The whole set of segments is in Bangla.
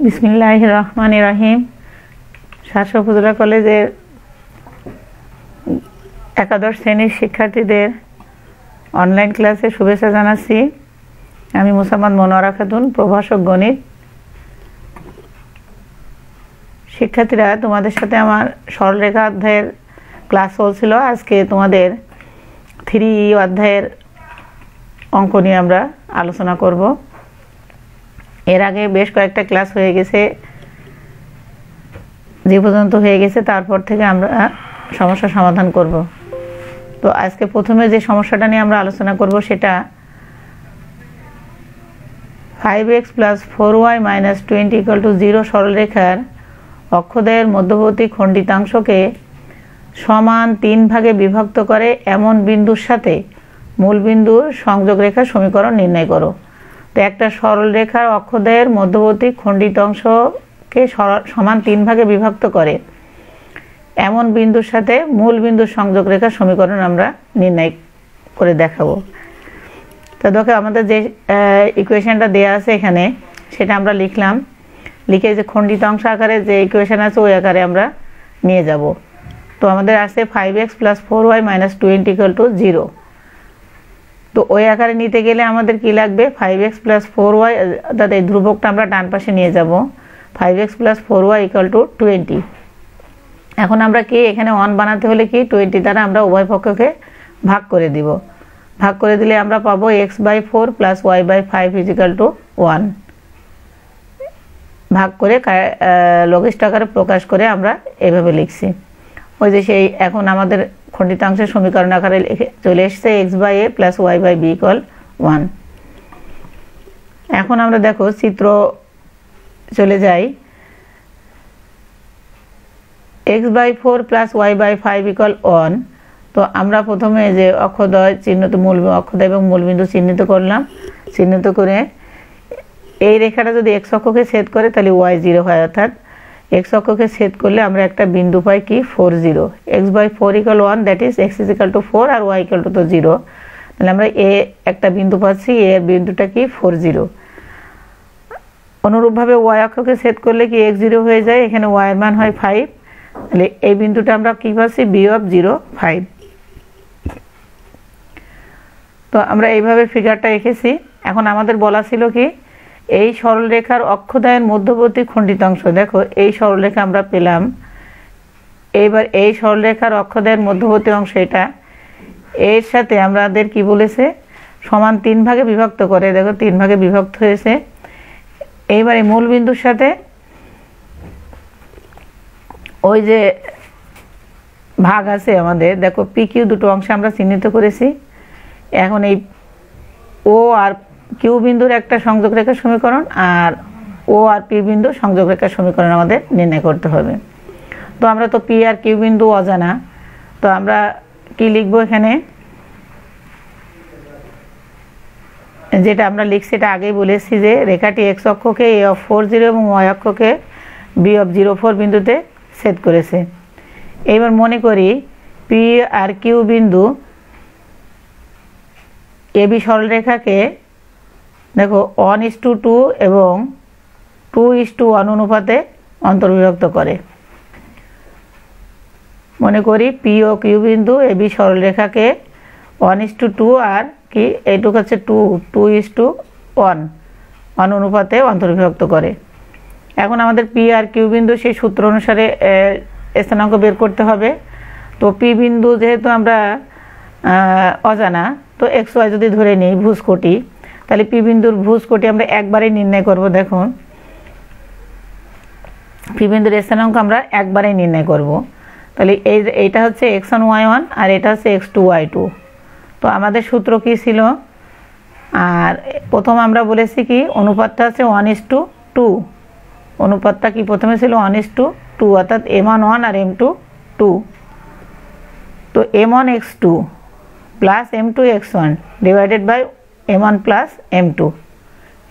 বিসমিল্লাহির রহমানির রহিম। শাসক উপজেলা কলেজের একাদশ শ্রেণীর শিক্ষার্থীদের অনলাইন ক্লাসে শুভেচ্ছা জানাচ্ছি। আমি মোসাম্মদ মনোয়ারা খাতুন, প্রভাষক গণিত। শিক্ষার্থীরা, তোমাদের সাথে আমার সরলরেখা অধ্যায়ের ক্লাস চলছিল। আজকে তোমাদের 3E অধ্যায়ের অঙ্ক নিয়ে আমরা আলোচনা করব। এর আগে বেশ কয়েকটা ক্লাস হয়ে গেছে, যে পর্যন্ত হয়ে গেছে তারপর থেকে আমরা সমস্যা সমাধান করব। তো আজকে প্রথমে যে সমস্যাটা নিয়ে আমরা আলোচনা করব সেটা 5x + 4y - 20 = 0 সরলরেখার অক্ষদ্বয়ের মধ্যবর্তী খণ্ডিতাংশকে সমান 3 ভাগে বিভক্ত করে এমন বিন্দুর সাথে মূল বিন্দুর সংযোগ রেখার সমীকরণ নির্ণয় করো। তো একটা সরলরেখার অক্ষদ্বয়ের মধ্যবর্তী খণ্ডিতাংশকে সমান 3 ভাগে বিভক্ত করে এমন বিন্দুর সাথে মূল বিন্দুর সংযোগ রেখার সমীকরণ আমরা নির্ণয় করে দেখাবো। তো দেখো, আমাদের যে ইকুয়েশনটা দেওয়া আছে এখানে সেটা আমরা লিখলাম। লিখে যে খণ্ডিতাংশ আকারে যে ইকুয়েশন আছে ওই আকারে আমরা নিয়ে যাব। তো আমাদের আছে 5x + 4y - 20 = 0। তো ওই আকারে নিতে গেলে আমাদের কি লাগবে? 5x + 4y, অর্থাৎ এই ধ্রুবকটা আমরা ডান পাশে নিয়ে যাব। 5x + 4y = 20। এখন আমরা কি এখানে 1 বানাতে হলে কি 20 দ্বারা আমরা উভয় পক্ষকে ভাগ করে দিব। ভাগ করে দিলে আমরা পাবো x/4 + y/5 = 1। ভাগ করে লঘিষ্ঠ আকারে প্রকাশ করে আমরা এভাবে লিখছি। ওই যে সেই এখন আমাদের খণ্ডিতাংশের সমীকরণ আকারে চলে এসছে x/a + y/b = 1। এখন আমরা দেখো চিত্র চলে যাই। x/4 + y/5 = 1। তো আমরা প্রথমে যে অক্ষদ্বয় চিহ্নিত মূল অক্ষদ্বয় এবং মূলবিন্দু চিহ্নিত করলাম। চিহ্নিত করে এই রেখাটা যদি x অক্ষকে ছেদ করে তাহলে y 0 হয়, অর্থাৎ x অক্ষকে ছেদ করলে আমরা একটা বিন্দু পাই কি 4 0। x/4 = 1, দ্যাট ইজ x = 4 আর y = 0। তাহলে আমরা এ একটা বিন্দু পাচ্ছি, এর বিন্দুটা কি 4 0। অনুরূপভাবে y অক্ষকে ছেদ করলে কি x 0 হয়ে যায়, এখানে y এর মান হয় 5। তাহলে এই বিন্দুটা আমরা কি পাচ্ছি? b/0 5। তো আমরা এইভাবে ফিগারটা রেখেছি। এখন আমাদের বলা ছিল কি এই সরলরেখার অক্ষদ্বয়ের মধ্যবর্তী খণ্ডিতাংশ, দেখো এই সরলরেখা আমরা পেলাম। এইবার এই সরলরেখার অক্ষদ্বয়ের মধ্যবর্তী অংশ এটা, এর সাথে আমাদের কি বলেছে? সমান 3 ভাগে বিভক্ত করে। দেখো 3 ভাগে বিভক্ত হয়েছে। এইবারে মূল বিন্দুর সাথে ওই যে ভাগ আছে আমাদের, দেখো PQ দুটো অংশে আমরা চিহ্নিত করেছি। এখন এই ও আর কিউ বিন্দুর একটা সংযোগ রেখার সমীকরণ আর ও আর পি বিন্দু সংযোগ রেখার সমীকরণ আমাদের নির্ণয় করতে হবে। তো আমরা তো পি আর কিউ বিন্দু অজানা, তো আমরা কি লিখবো এখানে? যেটা আমরা লিখছি এটা আগেই বলেছি যে রেখাটি x অক্ষকে a/40 এবং y অক্ষকে b/04 বিন্দুতে ছেদ করেছে। এইবার মনে করি পি আর কিউ বিন্দু AB সরলরেখাকে দেখো 1:2 এবং 2:1 অনুপাতে অন্তর্বিভক্ত করে। মনে করি পি ও কিউ বিন্দু AB সরলরেখাকে 1:2 আর কি এইটুকু হচ্ছে 2:1 অনুপাতে অন্তর্বিভক্ত করে। এখন আমাদের পি আর কিউ বিন্দু সেই সূত্র অনুসারে স্থানাঙ্ক বের করতে হবে। তো পি বিন্দু যেহেতু আমরা অজানা, তো xy যদি ধরে নিই ভুজকোটি, তাহলে পি বিন্দুর ভুজকোটি আমরা একবারে নির্ণয় করব। দেখুন পি বিন্দুর স্থানাঙ্ক আমরা একবারে নির্ণয় করব। তাহলে এইটা হচ্ছে x1 y1 আর এটা হচ্ছে x2 y2। তো আমাদের সূত্র কি ছিল? আর প্রথম আমরা বলেছি কি অনুপাতটা হচ্ছে 1:2। অনুপাতটা কি প্রথমে ছিল 1:2, অর্থাৎ m1 1 আর m2 2। তো m1 x2 plus m2 x1 divided by m1 plus m2,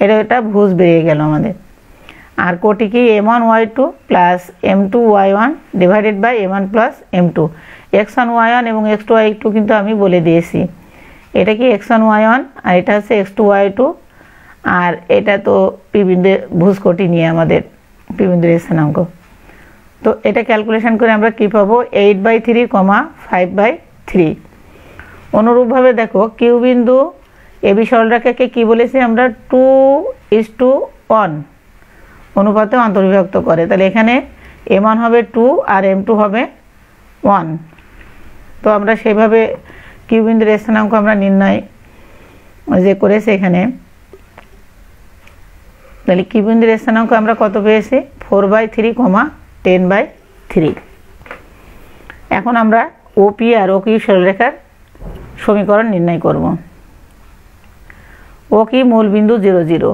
এটা ভুজ বেরিয়ে গেল আমাদের। আর কোটি কি m1 y2 plus m2 y1 divided by m1 plus m2। x1 y1 এবং x2 y2 কিন্তু আমি বলে দিয়েছি। এটা কি x1 y1 আর এটা হচ্ছে x2 y2, আর এটা তো পি বিন্দু ভুজকোটি নিয়ে আমাদের পি বিন্দুর স্থানাঙ্ক। তো এটা ক্যালকুলেশন করে আমরা কি পাবো, 8/3, 5/3। অনুরূপভাবে দেখো কিউ বিন্দু এবি সরলরেখাকে কি বলেছি আমরা, 2:1 অনুপাতে অন্তর্বিভক্ত করে। তাহলে এখানে m1 হবে 2 আর m2 হবে 1। তো আমরা সেভাবে কিউ বিন্দুর স্থানাঙ্ক আমরা নির্ণয় যে করেছি এখানে। তাহলে কিউ বিন্দুর স্থানাঙ্ক আমরা কত পেয়েছি, 4/3, 10/3। এখন আমরা ওপি আর ওকিউ সরলরেখার সমীকরণ নির্ণয় করব। ও কি মূল বিন্দু 0, 0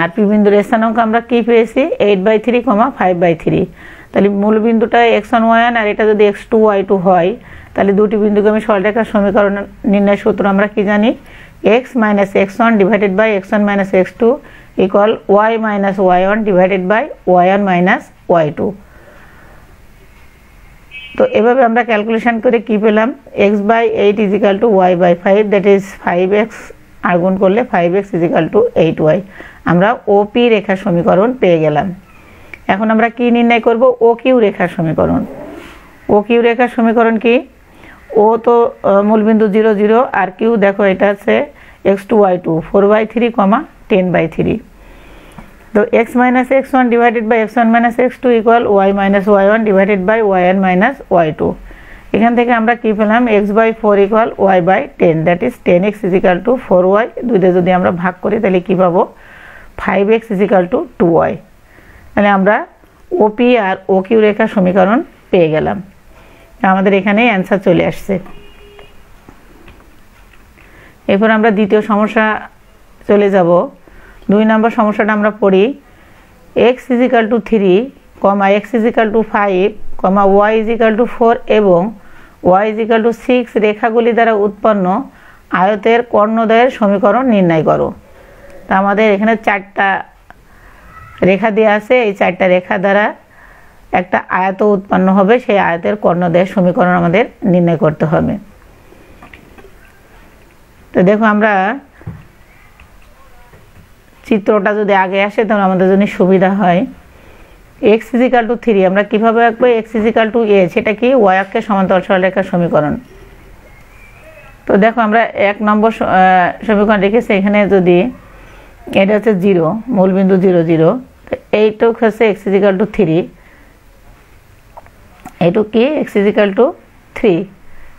আর পি বিন্দুর স্থানাঙ্ক আমরা কি পেয়েছি, 8/3, 5/3। তাহলে মূল বিন্দুটা x1, y1 আর এটা যদি x2, y2 হয়, তাহলে দুটি বিন্দুগামী সরলরেখার সমীকরণ নির্ণয় সূত্র আমরা কি জানি, x - x1 divided by x1 - x2 equal y - y1 divided by y1 - y2। তো এভাবে আমরা ক্যালকুলেশন করে কি পেলাম, x/8 = y/5, that is 5x আর গুণ করলে 5x = 8y। আমরা ওপি রেখার সমীকরণ পেয়ে গেলাম। এখন আমরা কি নির্ণয় করব, ও কিউ রেখার সমীকরণ। ও কিউ রেখার সমীকরণ কি, ও তো মূলবিন্দু 0, 0 আর কিউ দেখো এটা আছে x2, y2, 4/3, 10/3। তো x - x1 divided by x1 - x2 equal y - y1 divided by y1 - y2। এখান থেকে আমরা কি পেলাম, x/4 equal y/10, that is 10x = 4y। দুইটা যদি আমরা ভাগ করি তাহলে কি পাবো, 5x = 2y। তাহলে আমরা ওপি আর ও কিউ রেখার সমীকরণ পেয়ে গেলাম। আমাদের এখানে অ্যান্সার চলে আসছে। এরপর আমরা দ্বিতীয় সমস্যা চলে যাব। 2 নম্বর সমস্যাটা আমরা পড়ি, x = 3, x = 5, y = 4 এবং y = 6 রেখাগুলি দ্বারা উৎপন্ন আয়তের কর্ণদ্বয়ের সমীকরণ নির্ণয় করো। তা আমাদের এখানে 4টা রেখা দেওয়া আছে, এই 4টা রেখা দ্বারা একটা আয়ত উৎপন্ন হবে, সেই আয়তের কর্ণদ্বয়ের সমীকরণ আমাদের নির্ণয় করতে হবে। তো দেখো আমরা চিত্রটা যদি আগে আসে তাহলে আমাদের জন্য সুবিধা হয়। x = 3 আমরা কিভাবে আঁকবো, x = a, সেটা কি, y অক্ষের সমান্তরাল সরলরেখার সমীকরণ। তো দেখো আমরা 1 নম্বর সমীকরণ রেখেছি, এখানে যদি এটা হচ্ছে 0, মূলবিন্দু 0, 0, তো এইটুক হচ্ছে x = 3, এইটুক কি x = 3।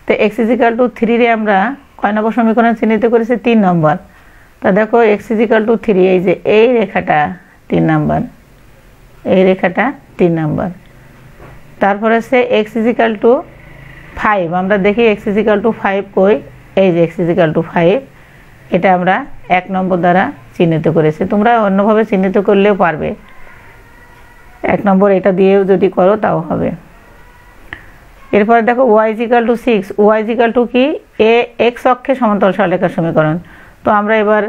তো x = 3 রে আমরা কয় নম্বর সমীকরণ চিহ্নিত করেছি, 3 নম্বর। তা দেখো x = 3, এই যে এই রেখাটা 3 নম্বর, এই রেখাটা 3 নম্বর। তারপরে হচ্ছে x = 5, আমরা দেখি x = 5 কই, এই যে x = 5, এটা আমরা 1 নম্বর দ্বারা চিহ্নিত করেছি। তোমরা অন্যভাবে চিহ্নিত করলেও পারবে, 1 নম্বর এটা দিয়েও যদি করো তাও হবে। এরপরে দেখো y = 6, y = কি, a x অক্ষে সমান্তরাল সরলরেখার সমীকরণ। তো আমরা এবার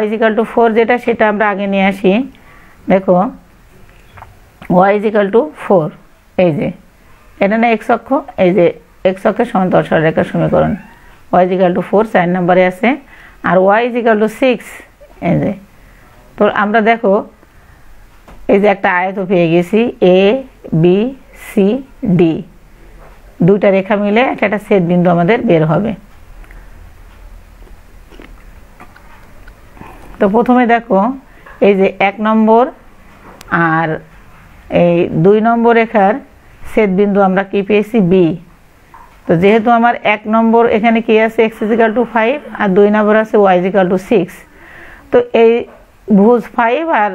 y = 4 যেটা, সেটা আমরা আগে নিয়ে আসি। দেখো y = 4, এই যে এটা না x অক্ষ, এই যে x অক্ষের সমান্তরাল সরলরেখার সমীকরণ, y = 4 4 নম্বরে আছে, আর y = 6, এই যে। তো আমরা দেখো এই যে একটা আয়ত পেয়ে গেছি, a b c d, দুইটা রেখা মিলে একটা ছেদ বিন্দু আমাদের বের হবে। তো প্রথমে দেখো এই যে 1 নম্বর আর এই 2 নম্বর রেখার ছেদ বিন্দু আমরা কি পেয়েছি, b। তো যেহেতু আমার 1 নম্বর এখানে কি আছে, x = 5 আর 2 নম্বর আছে y = 6, তো এই ভুজ 5 আর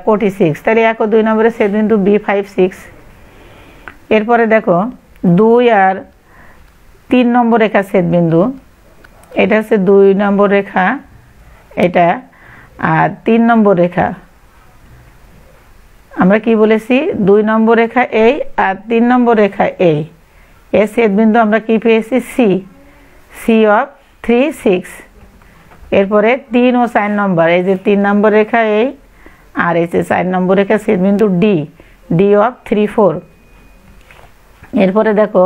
কোটি 6, তাহলে 1 ও 2 নম্বরের ছেদ বিন্দু b 5 6। এরপরে দেখো 2 আর 3 নম্বর রেখা ছেদ বিন্দু, এটা হচ্ছে 2 নম্বর রেখা এটা, আর 3 নম্বর রেখা আমরা কি বলেছি, 2 নম্বর রেখা এই আর 3 নম্বর রেখা এই, এর ছেদ বিন্দু আমরা কি পেয়েছি, c of 3 6। এরপরে 3 ও 4 নম্বর, এই যে 3 নম্বর রেখা এই আর এই যে 4 নম্বর রেখা ছেদ বিন্দু d of 3 4। এরপরে দেখো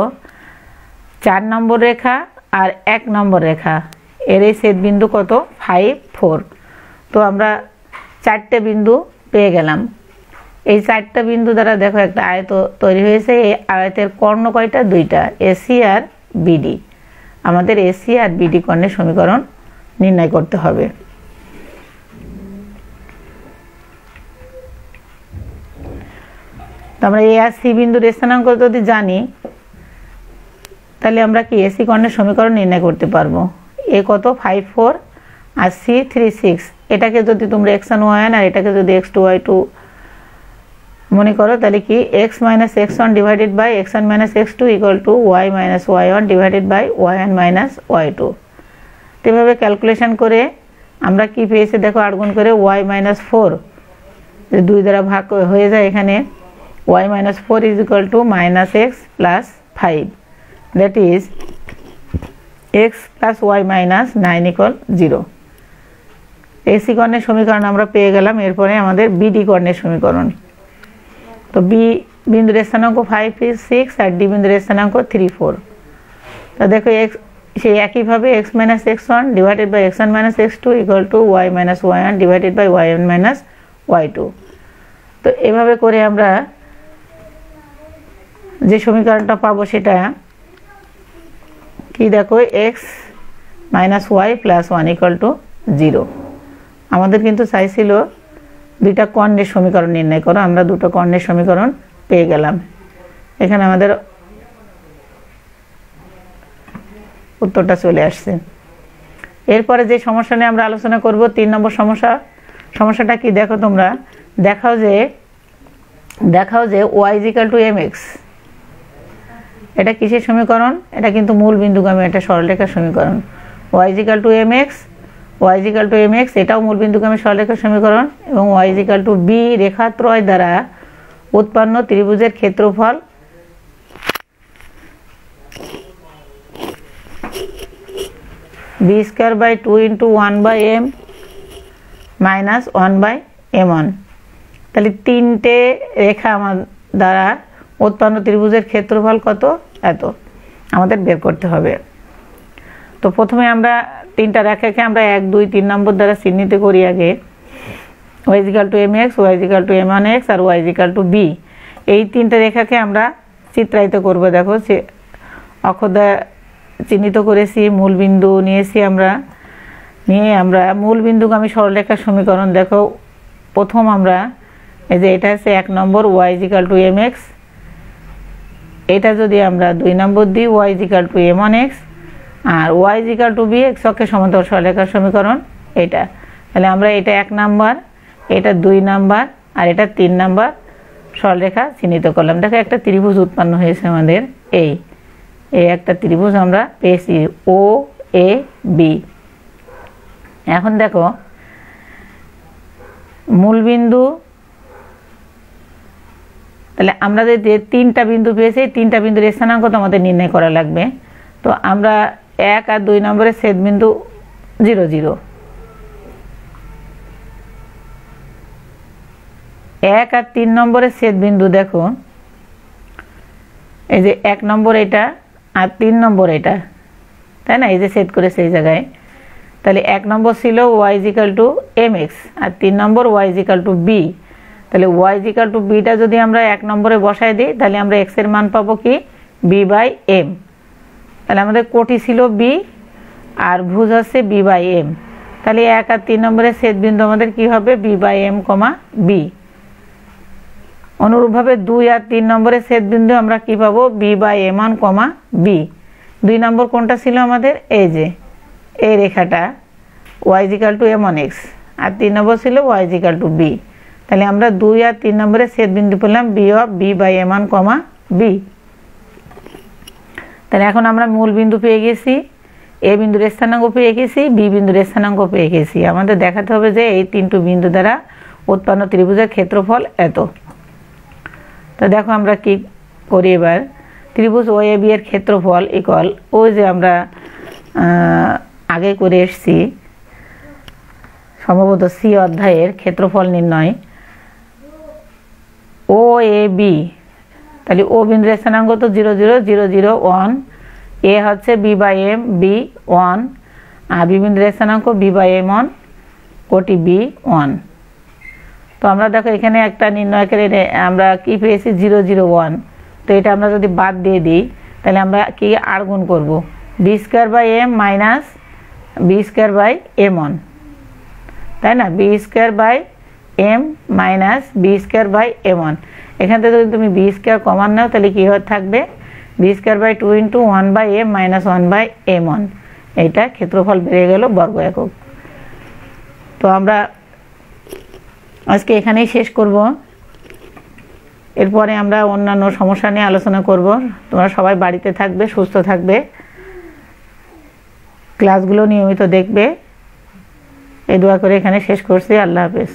4 নম্বর রেখা আর 1 নম্বর রেখা, এর এই ছেদ বিন্দু কত, 5 4। তো আমরা 4টে বিন্দু পেয়ে গেলাম। এই চারটা বিন্দু দ্বারা দেখো একটা আয়ত তৈরি হয়েছে। এই আয়তের কর্ণ কয়টা? দুইটা, এসি আর বিডি। আমাদের এসি আর বিডি কর্ণের সমীকরণ নির্ণয় করতে হবে। তো আমরা এ আর সি বিন্দুর স্থানাঙ্ক যদি জানি তাহলে আমরা কি এসি কর্ণের সমীকরণ নির্ণয় করতে পারবো। এ কত? 5 4 আর সি 3 6। এটাকে যদি তোমরা x1 y1 আর এটাকে যদি x2 y2 মনে করো তাহলে কি x minus x1 divided by x1 minus x2 equal to y minus y1 divided by y1 minus y2। এভাবে ক্যালকুলেশন করে আমরা কি পেয়েছি দেখো, 8 গুণ করে y মাইনাস 4 2 দ্বারা ভাগ হয়ে যায়। এখানে y minus 4 is equal to minus x plus 5, that is x plus y minus 9 equal 0। AC কর্ণের সমীকরণ আমরা পেয়ে গেলাম। এরপরে আমাদের বিডি কর্ণের সমীকরণ। তো বি বিন্দুর স্থানাঙ্ক 5 6 আর ডি বিন্দুর স্থানাঙ্ক 3 4। তো দেখো এক্স সেই একইভাবে x minus x1 divided by x1 minus x2 equal to y minus y1 divided by y1 minus y2। তো এভাবে করে আমরা যে সমীকরণটা পাবো সেটা কি দেখো, x minus Y plus 1 equal to 0। আমাদের কিন্তু চাইছিল দুইটা কর্ণের সমীকরণ নির্ণয় করো, আমরা দুটো কর্ণের সমীকরণ পেয়ে গেলাম। এখানে আমাদের উত্তরটা চলে আসছে। এরপরে যে সমস্যা নিয়ে আমরা আলোচনা করব 3 নম্বর সমস্যা। সমস্যাটা কি দেখো তোমরা, দেখাও যে y ইকুয়াল টু mx। এটা কিসের সমীকরণ? এটা কিন্তু মূল বিন্দুগামী একটা সরলরেখার সমীকরণ। y ইকুয়াল টু mx এটাও মূল বিন্দুগামী সরলরেখার সমীকরণ এবং y ইকুয়াল টু b রেখাত্রয় দ্বারা উৎপন্ন ত্রিভুজের ক্ষেত্রফল b square by 2 into 1 by m minus 1 by m1। তাহলে তিনটে রেখা আমার দ্বারা উৎপন্ন ত্রিভুজের ক্ষেত্রফল কত? এত আমাদের বের করতে হবে। তো প্রথমে আমরা তিনটা রেখাকে আমরা 1 2 3 নম্বর দ্বারা চিহ্নিত করি আগে। y equal to mx, y equal to m1x আর y ইকুয়াল টু b। এই তিনটা রেখাকে আমরা চিত্রায়িত করব। দেখো অক্ষদ্বয় চিহ্নিত করেছি, মূল বিন্দু নিয়েছি আমরা, নিয়ে আমরা মূল বিন্দুগামী সরলরেখার সমীকরণ দেখো প্রথম আমরা এই যে এটা আছে 1 নম্বর y ইকুয়াল টু mx, এটা যদি আমরা 2 নম্বর দিই y ইকুয়াল টু m1x আর y equal to b x অক্ষের সমান্তরাল সরলরেখার সমীকরণ এটা। তাহলে আমরা এটা 1 নাম্বার, এটা 2 নাম্বার আর এটা 3 নাম্বার সরলরেখা চিহ্নিত করলাম। দেখো একটা ত্রিভুজ উৎপন্ন হয়েছে আমাদের। এই একটা ত্রিভুজ আমরা পেয়েছি ও এ বি। এখন দেখো মূল বিন্দু, তাহলে আমরা যে তিনটা বিন্দু পেয়েছি তিনটা বিন্দুর স্থানাঙ্ক তো আমাদের নির্ণয় করা লাগবে। তো আমরা 1 আর 2 নম্বরের ছেদ বিন্দু 0 0, 1 আর 3 নম্বরের ছেদ বিন্দু দেখো এই যে 1 নম্বর এটা আর 3 নম্বর এটা, তাই না? এই যে ছেদ করেছে এই জায়গায়। তাহলে 1 নম্বর ছিল y ইকুয়াল টু mx আর 3 নম্বর y ইকুয়াল টু b। তাহলে y ইকুয়াল টু bটা যদি আমরা 1 নম্বরে বসায় দিই তাহলে আমরা x এর মান পাবো কি b বাই m। তাহলে আমাদের কোটি ছিল b আর ভুজ হচ্ছে b বাই m। তাহলে 1 আর 3 নম্বরের ছেদ বিন্দু আমাদের কি হবে b বাই m কমা b। অনুরূপভাবে 2 আর 3 নম্বরের ছেদ বিন্দু আমরা কি পাবো b বাই m1 কমা b। 2 নম্বর কোনটা ছিল আমাদের? এই যে এই রেখাটা y ইকুয়াল টু m1x আর 3 নম্বর ছিল y ইকুয়াল টু b। তাহলে আমরা 2 আর 3 নম্বরের ছেদ বিন্দু পেলাম b of b by m1 কমা b। তাহলে এখন আমরা মূল বিন্দু পেয়ে গেছি, এ বিন্দুর স্থানাঙ্ক পেয়ে গেছি, বি বিন্দুর স্থানাঙ্ক পেয়ে গেছি। আমাদের দেখাতে হবে যে এই তিনটি বিন্দু দ্বারা উৎপন্ন ত্রিভুজের ক্ষেত্রফল এত। তো দেখো আমরা কি করি এবার। ত্রিভুজ ও এ বি এর ক্ষেত্রফল ইকুয়াল ওই যে আমরা আগে করে এসেছি সম্ভবত সি অধ্যায়ের ক্ষেত্রফল নির্ণয় ও এ বি। তাহলে ও বিন্দুর স্থানাঙ্ক তো 0 0 0 0 1, এ হচ্ছে বি বাই এম বি 1 আর বি বিন্দুর স্থানাঙ্ক বি বাই এম 1 কোটি বি 1। তো আমরা দেখো এখানে একটা নির্ণয়কের আমরা কি পেয়েছি 0 0 1। তো এটা আমরা যদি বাদ দিয়ে দিই তাহলে আমরা কি আর গুণ করব B square by M minus B square by M one, তাই না? B square by M minus B square by M one. এখান থেকে যদি তুমি বি স্কোয়ার কমান নাও তাহলে কী হয়ে থাকবে B square by 2 into 1 by M minus 1 by M one. এইটা ক্ষেত্রফল বেড়ে গেল বর্গ একক। তো আমরা আজকে এখানেই শেষ করব, এরপরে আমরা অন্যান্য সমস্যা নিয়ে আলোচনা করব। তোমরা সবাই বাড়িতে থাকবে, সুস্থ থাকবে, ক্লাসগুলো নিয়মিত দেখবে, এই দোয়া করে এখানে শেষ করছি। আল্লাহ হাফেজ।